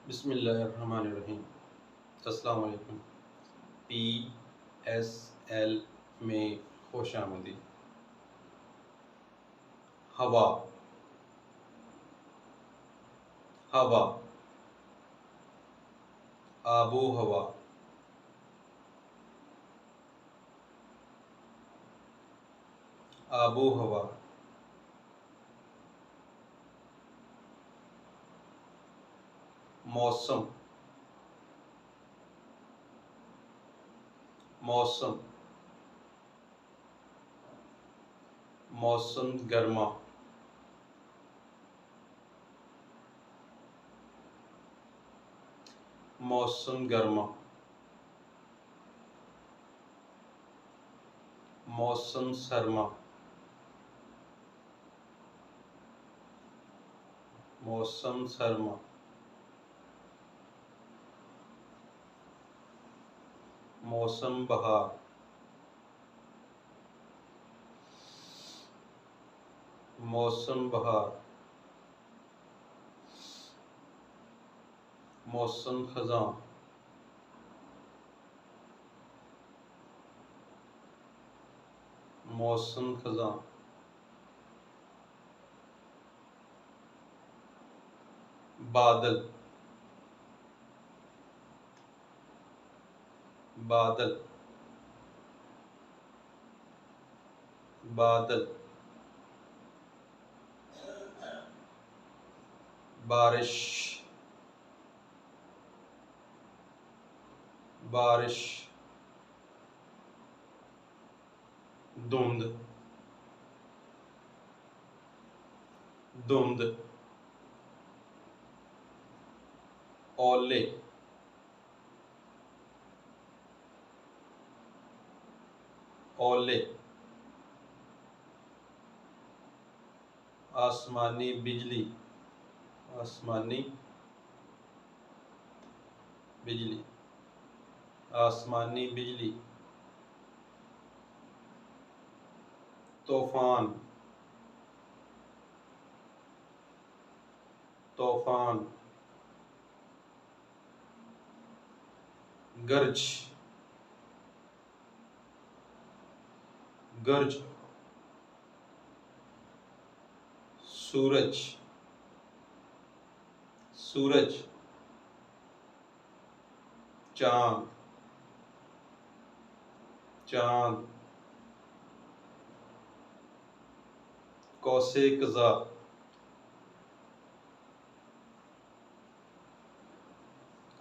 बिस्मिल्लाहिर्रहमानिर्रहीम। अस्सलाम वालेकुम। PSL में खुशामदीद। हवा, हवा, आबो हवा, आबो हवा, मौसम, मौसम, मौसम गर्मा, मौसम गर्मा, मौसम सरमा, मौसम सरमा, मौसम बहार, मौसम बहार, मौसम खज़ां, मौसम खज़ां, बादल, बादल, बादल, बारिश, बारिश, धुंध, धुंध, ओले, ओले, आसमानी बिजली, आसमानी बिजली, आसमानी बिजली, तूफान, तूफान, गर्ज, गर्ज, सूरज, सूरज, चांद, चांद, कौसे कज़ा,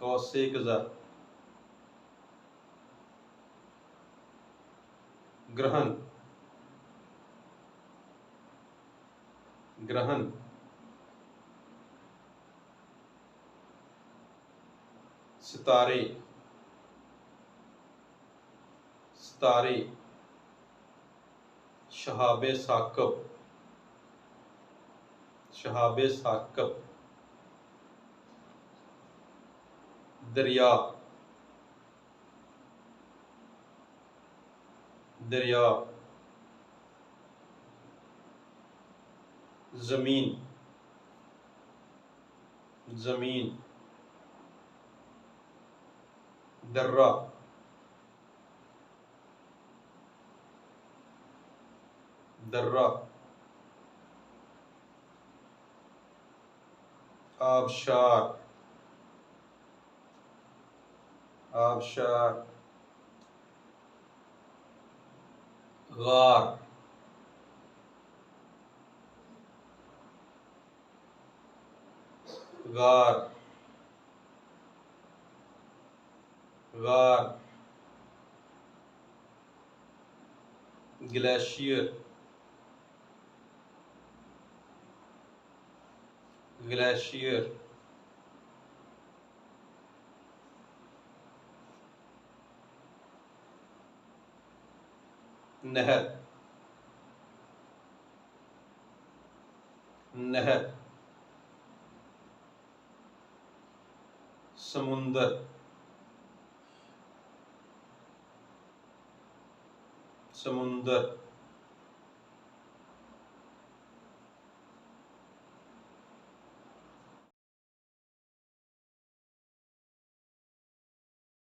कौसे कज़ा, ग्रहण, ग्रहण, सितारे, सितारे, शहाबे साकब, शहाबे साकब, दरिया, दरिया, ज़मीन, ज़मीन, दर्रा, दर्रा, आबशार, आबशार, गार, गार, गार, ग्लेशियर, ग्लेशियर, नहर, नहर, समुंदर, समुंदर,